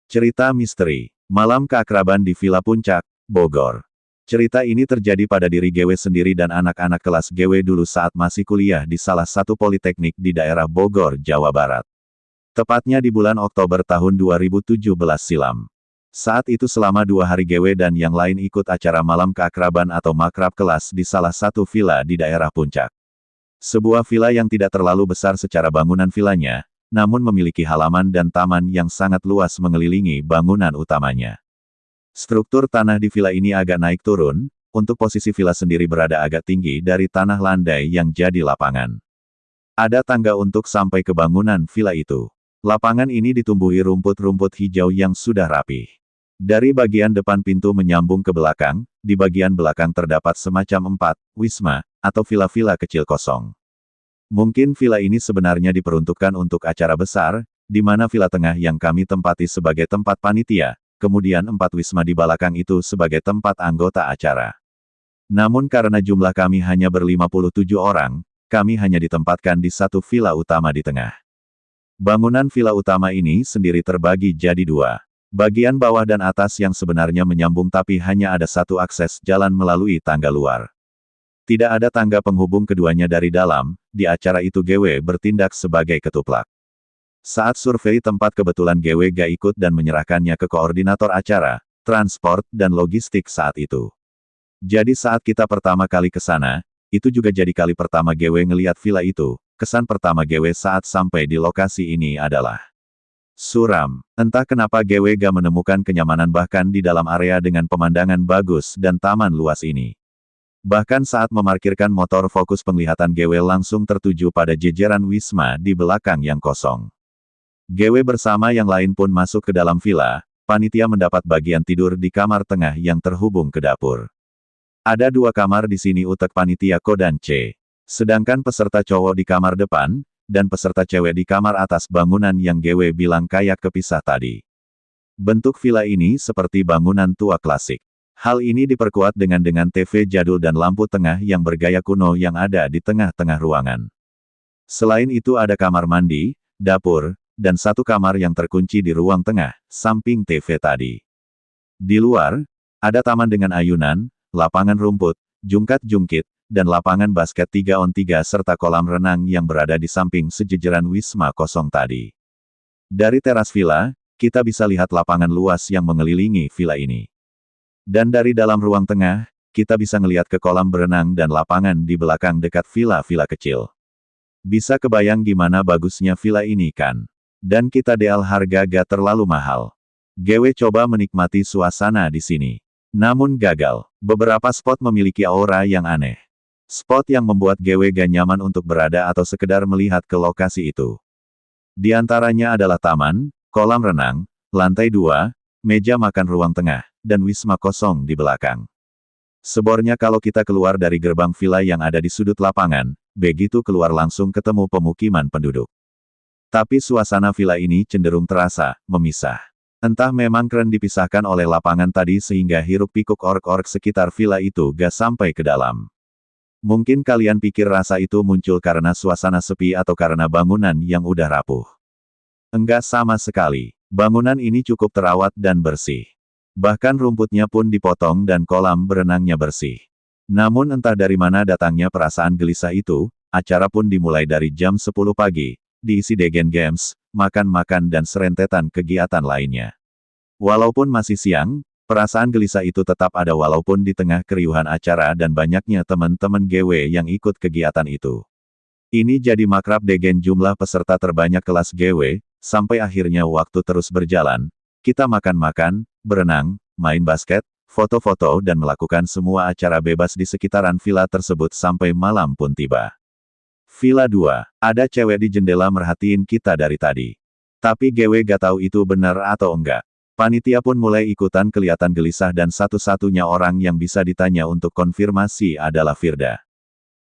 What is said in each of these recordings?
Cerita misteri. Malam keakraban di Villa Puncak, Bogor. Cerita ini terjadi pada diri GW sendiri dan anak-anak kelas GW dulu saat masih kuliah di salah satu politeknik di daerah Bogor, Jawa Barat. Tepatnya di bulan Oktober tahun 2017 silam. Saat itu selama 2 hari GW dan yang lain ikut acara malam keakraban atau makrab kelas di salah satu villa di daerah Puncak. Sebuah villa yang tidak terlalu besar secara bangunan villanya, namun memiliki halaman dan taman yang sangat luas mengelilingi bangunan utamanya. Struktur tanah di villa ini agak naik turun, untuk posisi villa sendiri berada agak tinggi dari tanah landai yang jadi lapangan. Ada tangga untuk sampai ke bangunan villa itu. Lapangan ini ditumbuhi rumput-rumput hijau yang sudah rapi. Dari bagian depan pintu menyambung ke belakang, di bagian belakang terdapat semacam 4 wisma, atau villa-villa kecil kosong. Mungkin villa ini sebenarnya diperuntukkan untuk acara besar, di mana villa tengah yang kami tempati sebagai tempat panitia, kemudian 4 wisma di belakang itu sebagai tempat anggota acara. Namun karena jumlah kami hanya ber-57 orang, kami hanya ditempatkan di satu villa utama di tengah. Bangunan villa utama ini sendiri terbagi jadi 2. Bagian bawah dan atas yang sebenarnya menyambung tapi hanya ada satu akses jalan melalui tangga luar. Tidak ada tangga penghubung keduanya dari dalam, di acara itu GW bertindak sebagai ketuplak. Saat survei tempat kebetulan GW gak ikut dan menyerahkannya ke koordinator acara, transport, dan logistik saat itu. Jadi saat kita pertama kali ke sana, itu juga jadi kali pertama GW ngeliat villa itu, kesan pertama GW saat sampai di lokasi ini adalah suram. Entah kenapa GW gak menemukan kenyamanan bahkan di dalam area dengan pemandangan bagus dan taman luas ini. Bahkan saat memarkirkan motor fokus penglihatan GW langsung tertuju pada jejeran wisma di belakang yang kosong. GW bersama yang lain pun masuk ke dalam villa, panitia mendapat bagian tidur di kamar tengah yang terhubung ke dapur. Ada 2 kamar di sini utek panitia Ko dan C. Sedangkan peserta cowok di kamar depan, dan peserta cewek di kamar atas bangunan yang GW bilang kayak kepisah tadi. Bentuk villa ini seperti bangunan tua klasik. Hal ini diperkuat dengan TV jadul dan lampu tengah yang bergaya kuno yang ada di tengah-tengah ruangan. Selain itu ada kamar mandi, dapur, dan satu kamar yang terkunci di ruang tengah, samping TV tadi. Di luar, ada taman dengan ayunan, lapangan rumput, jungkat-jungkit, dan lapangan basket 3-on-3 serta kolam renang yang berada di samping sejejeran wisma kosong tadi. Dari teras villa, kita bisa lihat lapangan luas yang mengelilingi villa ini. Dan dari dalam ruang tengah, kita bisa ngelihat ke kolam berenang dan lapangan di belakang dekat villa-villa kecil. Bisa kebayang gimana bagusnya villa ini kan? Dan kita deal harga gak terlalu mahal. GW coba menikmati suasana di sini. Namun gagal. Beberapa spot memiliki aura yang aneh. Spot yang membuat GW gak nyaman untuk berada atau sekedar melihat ke lokasi itu. Di antaranya adalah taman, kolam renang, lantai 2, meja makan ruang tengah, dan wisma kosong di belakang. Sebornya kalau kita keluar dari gerbang villa yang ada di sudut lapangan, begitu keluar langsung ketemu pemukiman penduduk. Tapi suasana villa ini cenderung terasa memisah. Entah memang keren dipisahkan oleh lapangan tadi sehingga hiruk-pikuk ork-ork sekitar villa itu gak sampai ke dalam. Mungkin kalian pikir rasa itu muncul karena suasana sepi atau karena bangunan yang udah rapuh. Enggak sama sekali. Bangunan ini cukup terawat dan bersih. Bahkan rumputnya pun dipotong dan kolam berenangnya bersih. Namun entah dari mana datangnya perasaan gelisah itu, acara pun dimulai dari jam 10 pagi, diisi degen games, makan-makan dan serentetan kegiatan lainnya. Walaupun masih siang, perasaan gelisah itu tetap ada walaupun di tengah keriuhan acara dan banyaknya teman-teman GW yang ikut kegiatan itu. Ini jadi makrab degen jumlah peserta terbanyak kelas GW, sampai akhirnya waktu terus berjalan, kita makan-makan, berenang, main basket, foto-foto dan melakukan semua acara bebas di sekitaran villa tersebut sampai malam pun tiba. Villa 2, ada cewek di jendela merhatiin kita dari tadi. Tapi GW gak tahu itu benar atau enggak. Panitia pun mulai ikutan kelihatan gelisah dan satu-satunya orang yang bisa ditanya untuk konfirmasi adalah Firda.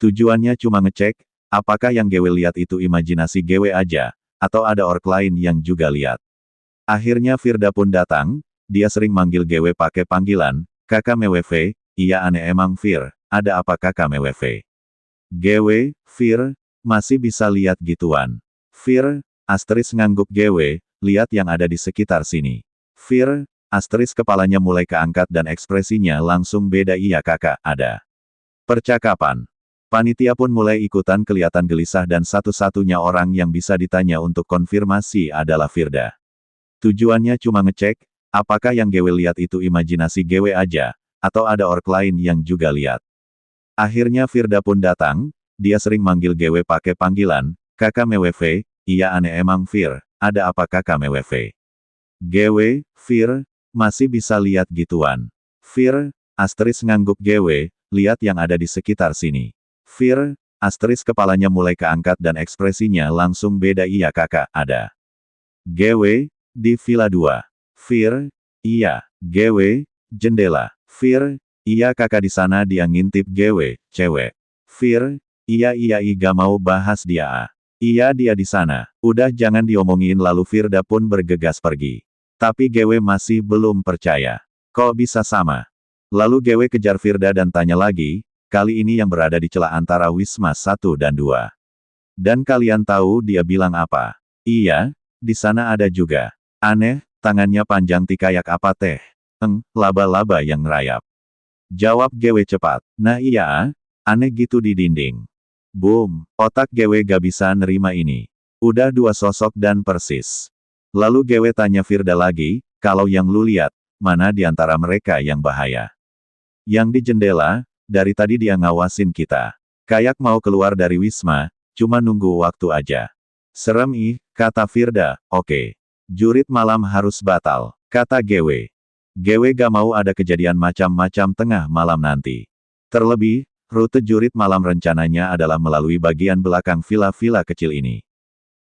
Tujuannya cuma ngecek, apakah yang GW lihat itu imajinasi GW aja, atau ada ork lain yang juga lihat. Akhirnya Firda pun datang, dia sering manggil GW pakai panggilan, Kakak Meweve, iya aneh emang Fir, ada apa Kakak Meweve? GW, Fir, masih bisa lihat gituan. Fir, Asteris ngangguk GW, lihat yang ada di sekitar sini. Fir, asterisk kepalanya mulai keangkat dan ekspresinya langsung beda. Iya kakak, ada. Percakapan. Panitia pun mulai ikutan kelihatan gelisah dan satu-satunya orang yang bisa ditanya untuk konfirmasi adalah Firda. Tujuannya cuma ngecek, apakah yang Gewe lihat itu imajinasi Gewe aja, atau ada ork lain yang juga lihat. Akhirnya Firda pun datang, dia sering manggil Gewe pakai panggilan, Kakak Meweve. Iya aneh emang Fir, ada apa Kakak Meweve? Gewe, Fir, masih bisa lihat gituan. Fir, asterisk ngangguk Gewe, lihat yang ada di sekitar sini. Fir, asterisk kepalanya mulai keangkat dan ekspresinya langsung beda. Iya kakak, ada. Gewe, di Villa 2. Fir, iya. Gewe, jendela. Fir, iya kakak di sana dia ngintip Gewe, cewek. Fir, iya gak mau bahas dia ah. Iya dia di sana. Udah jangan diomongin lalu Firda pun bergegas pergi. Tapi Gewe masih belum percaya. Kok bisa sama? Lalu Gewe kejar Firda dan tanya lagi, kali ini yang berada di celah antara Wisma 1 dan 2. Dan kalian tahu dia bilang apa? Iya, di sana ada juga. Aneh, tangannya panjang kayak apa teh? Laba-laba yang ngerayap. Jawab Gewe cepat. Nah iya, aneh gitu di dinding. Boom, otak Gewe gak bisa nerima ini. Udah dua sosok dan persis. Lalu Gewe tanya Firda lagi, kalau yang lu lihat, mana di antara mereka yang bahaya? Yang di jendela, dari tadi dia ngawasin kita. Kayak mau keluar dari Wisma, cuma nunggu waktu aja. Serem ih, kata Firda, oke. Jurit malam harus batal, kata Gewe. Gewe gak mau ada kejadian macam-macam tengah malam nanti. Terlebih, rute jurit malam rencananya adalah melalui bagian belakang villa-villa kecil ini.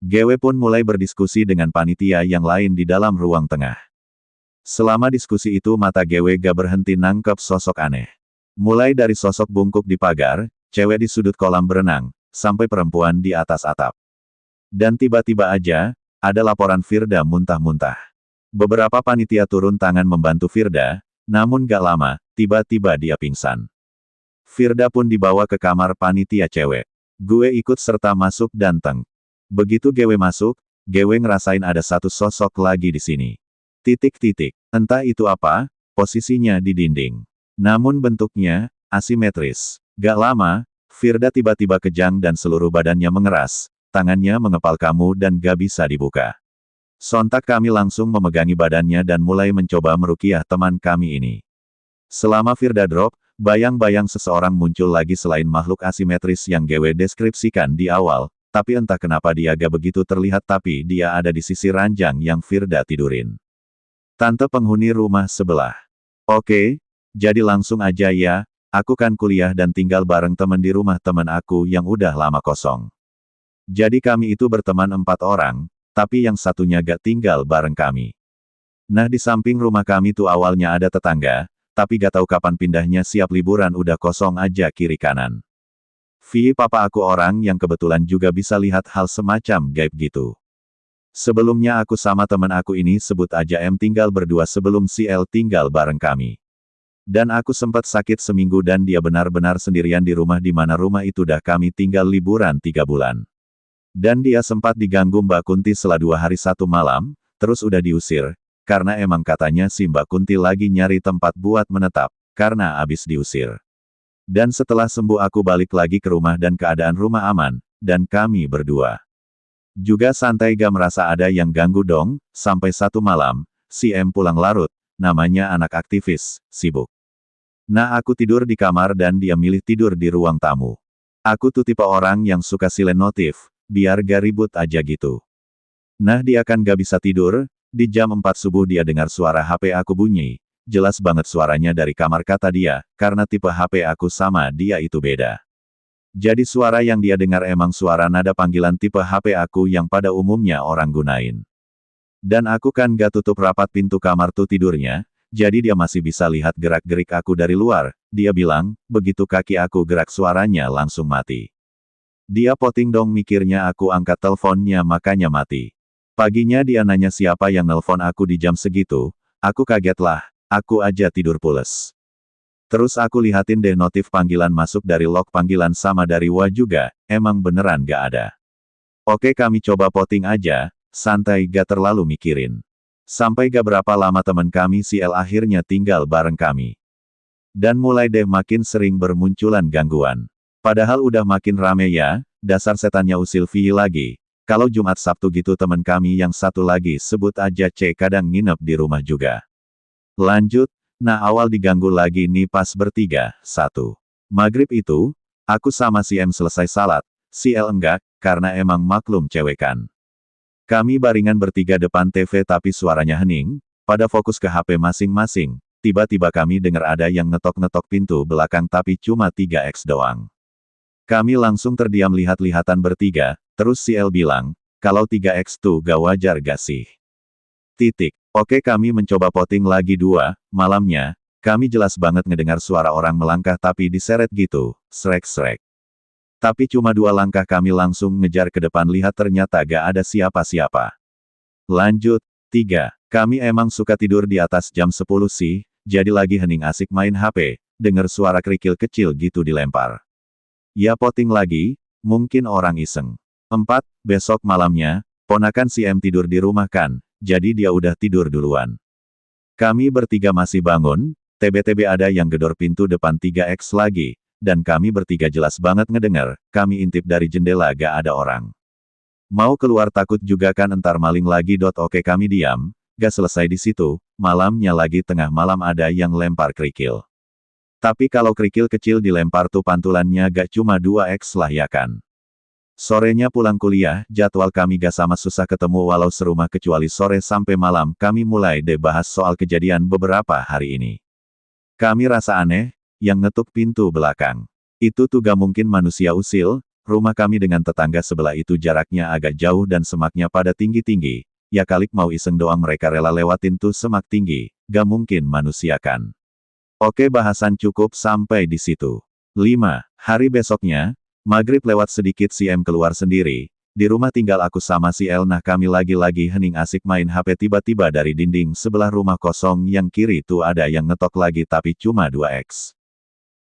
Gewe pun mulai berdiskusi dengan panitia yang lain di dalam ruang tengah. Selama diskusi itu mata Gewe gak berhenti nangkep sosok aneh. Mulai dari sosok bungkuk di pagar, cewek di sudut kolam berenang, sampai perempuan di atas atap. Dan tiba-tiba aja, ada laporan Firda muntah-muntah. Beberapa panitia turun tangan membantu Firda, namun gak lama, tiba-tiba dia pingsan. Firda pun dibawa ke kamar panitia cewek. Gue ikut serta masuk dan teng. Begitu Gewe masuk, Gewe ngerasain ada satu sosok lagi di sini. Entah itu apa, posisinya di dinding. Namun bentuknya, asimetris. Gak lama, Firda tiba-tiba kejang dan seluruh badannya mengeras, tangannya mengepal kamu dan gak bisa dibuka. Sontak kami langsung memegangi badannya dan mulai mencoba meruqyah teman kami ini. Selama Firda drop, bayang-bayang seseorang muncul lagi selain makhluk asimetris yang Gewe deskripsikan di awal, tapi entah kenapa dia gak begitu terlihat tapi dia ada di sisi ranjang yang Firda tidurin. Tante penghuni rumah sebelah. Oke, jadi langsung aja ya, aku kan kuliah dan tinggal bareng temen di rumah temen aku yang udah lama kosong. Jadi kami itu berteman 4 orang, tapi yang satunya gak tinggal bareng kami. Nah di samping rumah kami tuh awalnya ada tetangga, tapi gak tahu kapan pindahnya siap liburan udah kosong aja kiri kanan. Papa aku orang yang kebetulan juga bisa lihat hal semacam gaib gitu. Sebelumnya aku sama teman aku ini sebut aja M tinggal berdua sebelum si L tinggal bareng kami. Dan aku sempat sakit seminggu dan dia benar-benar sendirian di rumah di mana rumah itu dah kami tinggal liburan 3 bulan. Dan dia sempat diganggu Mbak Kunti selama 2 hari 1 malam, terus udah diusir, karena emang katanya si Mbak Kunti lagi nyari tempat buat menetap, karena abis diusir. Dan setelah sembuh aku balik lagi ke rumah dan keadaan rumah aman, dan kami berdua juga santai gak merasa ada yang ganggu dong, sampai 1 malam, si M pulang larut, namanya anak aktivis, sibuk. Nah aku tidur di kamar dan dia milih tidur di ruang tamu. Aku tuh tipe orang yang suka silent notif, biar gak ribut aja gitu. Nah dia kan gak bisa tidur, di jam 4 subuh dia dengar suara HP aku bunyi, jelas banget suaranya dari kamar kata dia, karena tipe HP aku sama dia itu beda. Jadi suara yang dia dengar emang suara nada panggilan tipe HP aku yang pada umumnya orang gunain. Dan aku kan gak tutup rapat pintu kamar tuh tidurnya, jadi dia masih bisa lihat gerak-gerik aku dari luar, dia bilang, begitu kaki aku gerak suaranya langsung mati. Dia poting dong mikirnya aku angkat teleponnya makanya mati. Paginya dia nanya siapa yang nelpon aku di jam segitu, aku kaget lah, aku aja tidur pules. Terus aku lihatin deh notif panggilan masuk dari log panggilan sama dari WA juga, emang beneran gak ada. Oke kami coba poting aja, santai gak terlalu mikirin. Sampai gak berapa lama teman kami si L akhirnya tinggal bareng kami. Dan mulai deh makin sering bermunculan gangguan. Padahal udah makin rame ya, dasar setannya usil Vi lagi. Kalau Jumat Sabtu gitu teman kami yang satu lagi sebut aja C kadang nginep di rumah juga. Lanjut, nah awal diganggu lagi nih pas bertiga, 1. Maghrib itu, aku sama si M selesai salat, si L enggak, karena emang maklum cewek kan. Kami baringan bertiga depan TV tapi suaranya hening, pada fokus ke HP masing-masing, tiba-tiba kami dengar ada yang ngetok-ngetok pintu belakang tapi cuma 3X doang. Kami langsung terdiam lihat-lihatan bertiga, terus si L bilang, kalau 3X tuh gak wajar gak sih? Titik. Oke kami mencoba poting lagi 2, malamnya, kami jelas banget ngedengar suara orang melangkah tapi diseret gitu, srek-srek. Tapi cuma 2 langkah kami langsung ngejar ke depan lihat ternyata gak ada siapa-siapa. Lanjut, 3. Kami emang suka tidur di atas jam 10 sih, jadi lagi hening asik main HP, denger suara kerikil kecil gitu dilempar. Ya poting lagi, mungkin orang iseng. 4. Besok malamnya, ponakan si M tidur di rumah kan, jadi dia udah tidur duluan. Kami bertiga masih bangun, TB-TB ada yang gedor pintu depan 3X lagi. Dan kami bertiga jelas banget ngedengar, kami intip dari jendela gak ada orang. Mau keluar takut juga kan entar maling lagi. Oke kami diam, gak selesai di situ, malamnya lagi tengah malam ada yang lempar kerikil. Tapi kalau kerikil kecil dilempar tuh pantulannya gak cuma 2X lah ya kan. Sorenya pulang kuliah, jadwal kami gak sama susah ketemu walau serumah kecuali sore sampai malam kami mulai deh bahas soal kejadian beberapa hari ini. Kami rasa aneh, yang ngetuk pintu belakang. Itu tuh gak mungkin manusia usil, rumah kami dengan tetangga sebelah itu jaraknya agak jauh dan semaknya pada tinggi-tinggi. Ya kali mau iseng doang mereka rela lewatin tuh semak tinggi, gak mungkin manusia kan. Oke bahasan cukup sampai di situ. 5. Hari besoknya, maghrib lewat sedikit si M keluar sendiri. Di rumah tinggal aku sama si L nah kami lagi-lagi hening asik main HP tiba-tiba dari dinding sebelah rumah kosong yang kiri tuh ada yang ngetok lagi tapi cuma 2X.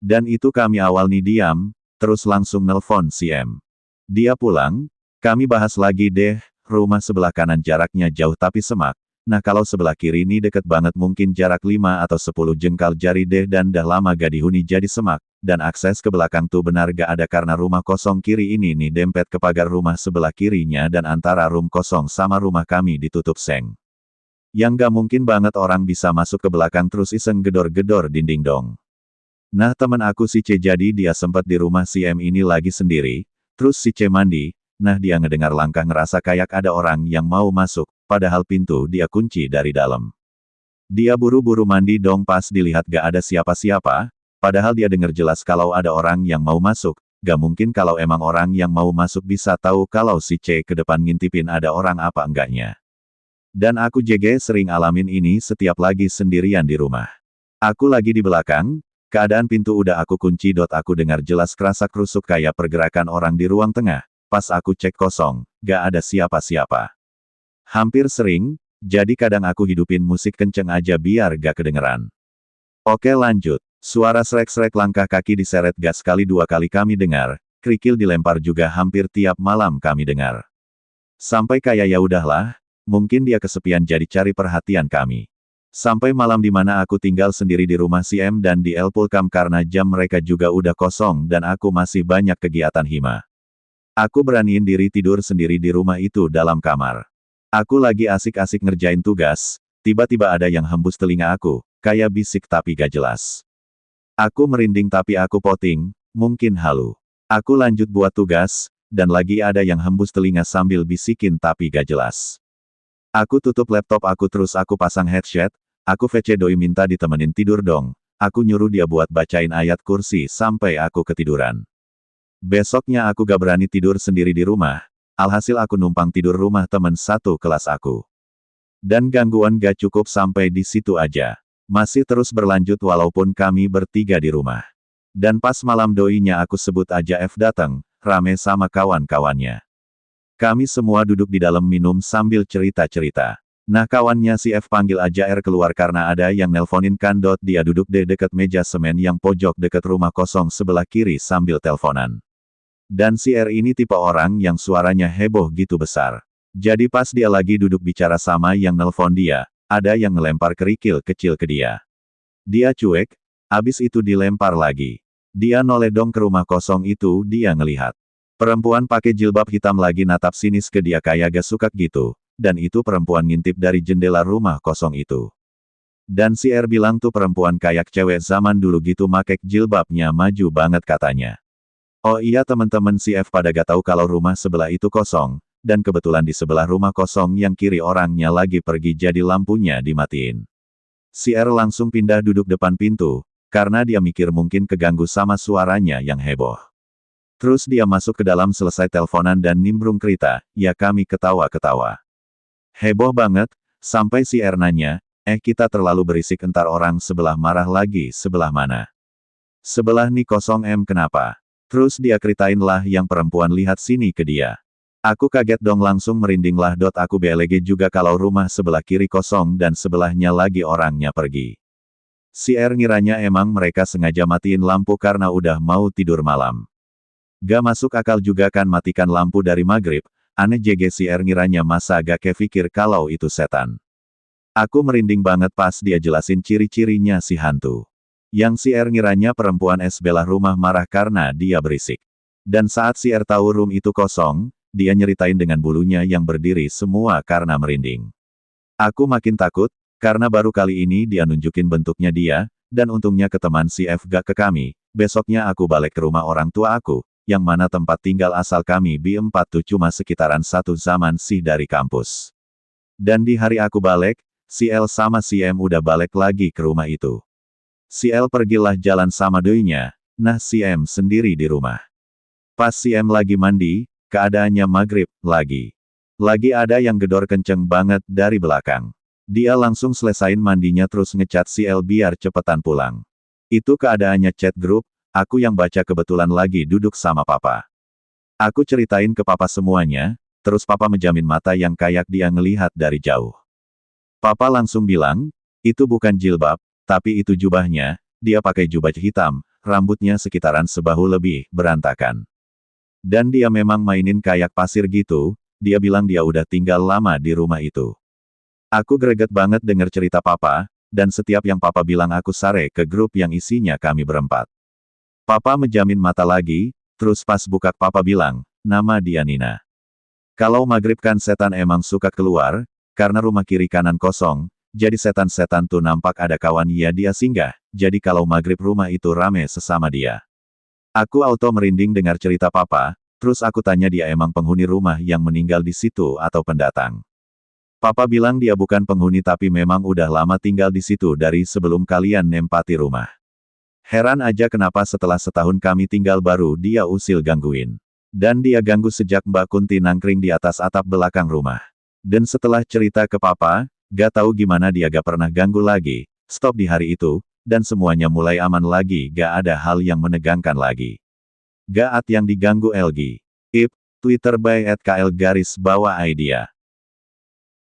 Dan itu kami awal nih diam, terus langsung nelpon si M. Dia pulang, kami bahas lagi deh, rumah sebelah kanan jaraknya jauh tapi semak. Nah kalau sebelah kiri nih deket banget mungkin jarak 5 atau 10 jengkal jari deh dan dah lama gak dihuni jadi semak. Dan akses ke belakang tuh benar gak ada karena rumah kosong kiri ini nih dempet ke pagar rumah sebelah kirinya dan antara room kosong sama rumah kami ditutup seng. Yang gak mungkin banget orang bisa masuk ke belakang terus iseng gedor-gedor dinding dong. Nah temen aku si C jadi dia sempat di rumah si M ini lagi sendiri, terus si C mandi, nah dia ngedengar langkah ngerasa kayak ada orang yang mau masuk, padahal pintu dia kunci dari dalam. Dia buru-buru mandi dong pas dilihat gak ada siapa-siapa, padahal dia dengar jelas kalau ada orang yang mau masuk, gak mungkin kalau emang orang yang mau masuk bisa tahu kalau si C ke depan ngintipin ada orang apa enggaknya. Dan aku JG sering alamin ini setiap lagi sendirian di rumah. Aku lagi di belakang, keadaan pintu udah aku kunci. Aku dengar jelas kerasak-kerusuk kayak pergerakan orang di ruang tengah. Pas aku cek kosong, gak ada siapa-siapa. Hampir sering, jadi kadang aku hidupin musik kenceng aja biar gak kedengeran. Oke lanjut, suara srek-srek langkah kaki diseret gas sekali 2 kali kami dengar, kerikil dilempar juga hampir tiap malam kami dengar. Sampai kayak ya udahlah, mungkin dia kesepian jadi cari perhatian kami. Sampai malam di mana aku tinggal sendiri di rumah si M dan di El Pulkam karena jam mereka juga udah kosong dan aku masih banyak kegiatan hima. Aku beraniin diri tidur sendiri di rumah itu dalam kamar. Aku lagi asik-asik ngerjain tugas, tiba-tiba ada yang hembus telinga aku, kayak bisik tapi gak jelas. Aku merinding tapi aku poting, mungkin halu. Aku lanjut buat tugas, dan lagi ada yang hembus telinga sambil bisikin tapi gak jelas. Aku tutup laptop aku terus aku pasang headset. Aku VC doi minta ditemenin tidur dong. Aku nyuruh dia buat bacain ayat kursi sampai aku ketiduran. Besoknya aku gak berani tidur sendiri di rumah. Alhasil aku numpang tidur rumah temen satu kelas aku. Dan gangguan gak cukup sampai di situ aja. Masih terus berlanjut walaupun kami bertiga di rumah. Dan pas malam doinya aku sebut aja F datang, rame sama kawan-kawannya. Kami semua duduk di dalam minum sambil cerita-cerita. Nah kawannya si F panggil aja R keluar karena ada yang nelponin kan. Dia duduk deh deket meja semen yang pojok deket rumah kosong sebelah kiri sambil teleponan. Dan si R ini tipe orang yang suaranya heboh gitu besar. Jadi pas dia lagi duduk bicara sama yang nelpon dia, ada yang ngelempar kerikil kecil ke dia. Dia cuek, abis itu dilempar lagi. Dia noleh dong ke rumah kosong itu, dia ngelihat. Perempuan pakai jilbab hitam lagi natap sinis ke dia kayak gak suka gitu, dan itu perempuan ngintip dari jendela rumah kosong itu. Dan si R bilang tuh perempuan kayak cewek zaman dulu gitu make jilbabnya maju banget katanya. Oh iya teman-teman si F pada gak tahu kalau rumah sebelah itu kosong, dan kebetulan di sebelah rumah kosong yang kiri orangnya lagi pergi jadi lampunya dimatiin. Si R langsung pindah duduk depan pintu, karena dia mikir mungkin keganggu sama suaranya yang heboh. Terus dia masuk ke dalam selesai teleponan dan nimbrung cerita, ya kami ketawa-ketawa. Heboh banget, sampai si R nanya, kita terlalu berisik entar orang sebelah marah lagi sebelah mana? Sebelah nih kosong kenapa? Terus dia ceritain lah yang perempuan lihat sini ke dia. Aku kaget dong langsung merinding lah. Aku BLG juga kalau rumah sebelah kiri kosong dan sebelahnya lagi orangnya pergi. Si R ngiranya emang mereka sengaja matiin lampu karena udah mau tidur malam. Gak masuk akal juga kan matikan lampu dari maghrib, aneh JG si R ngiranya masa gak kepikir kalau itu setan. Aku merinding banget pas dia jelasin ciri-cirinya si hantu. Yang si R ngiranya perempuan sebelah rumah marah karena dia berisik. Dan saat si R tahu room itu kosong, dia nyeritain dengan bulunya yang berdiri semua karena merinding. Aku makin takut, karena baru kali ini dia nunjukin bentuknya dia, dan untungnya ke teman si F gak ke kami. Besoknya aku balik ke rumah orang tua aku, yang mana tempat tinggal asal kami B4 tuh cuma sekitaran satu zaman sih dari kampus. Dan di hari aku balik, si L sama si M udah balik lagi ke rumah itu. Si L pergilah jalan sama doinya, nah si M sendiri di rumah. Pas si M lagi mandi, keadaannya maghrib, lagi ada yang gedor kenceng banget dari belakang. Dia langsung selesain mandinya terus ngecat si L biar cepetan pulang. Itu keadaannya chat grup, aku yang baca kebetulan lagi duduk sama papa. Aku ceritain ke papa semuanya, terus papa menjamin mata yang kayak dia ngelihat dari jauh. Papa langsung bilang, itu bukan jilbab, tapi itu jubahnya, dia pakai jubah hitam, rambutnya sekitaran sebahu lebih, berantakan. Dan dia memang mainin kayak pasir gitu, dia bilang dia udah tinggal lama di rumah itu. Aku greget banget denger cerita papa, dan setiap yang papa bilang aku sare ke grup yang isinya kami berempat. Papa menjamin mata lagi, terus pas buka papa bilang, nama dia Nina. Kalau maghrib kan setan emang suka keluar, karena rumah kiri kanan kosong, jadi setan-setan tuh nampak ada kawan dia singgah, jadi kalau maghrib rumah itu rame sesama dia. Aku auto merinding dengar cerita papa, terus aku tanya dia emang penghuni rumah yang meninggal di situ atau pendatang. Papa bilang dia bukan penghuni tapi memang udah lama tinggal di situ dari sebelum kalian nempati rumah. Heran aja kenapa setelah setahun kami tinggal baru dia usil gangguin. Dan dia ganggu sejak Mbak Kunti nangkring di atas atap belakang rumah. Dan setelah cerita ke papa, gak tahu gimana dia gak pernah ganggu lagi, stop di hari itu, dan semuanya mulai aman lagi gak ada hal yang menegangkan lagi. Gak ada yang diganggu LG. Twitter by @KL_idea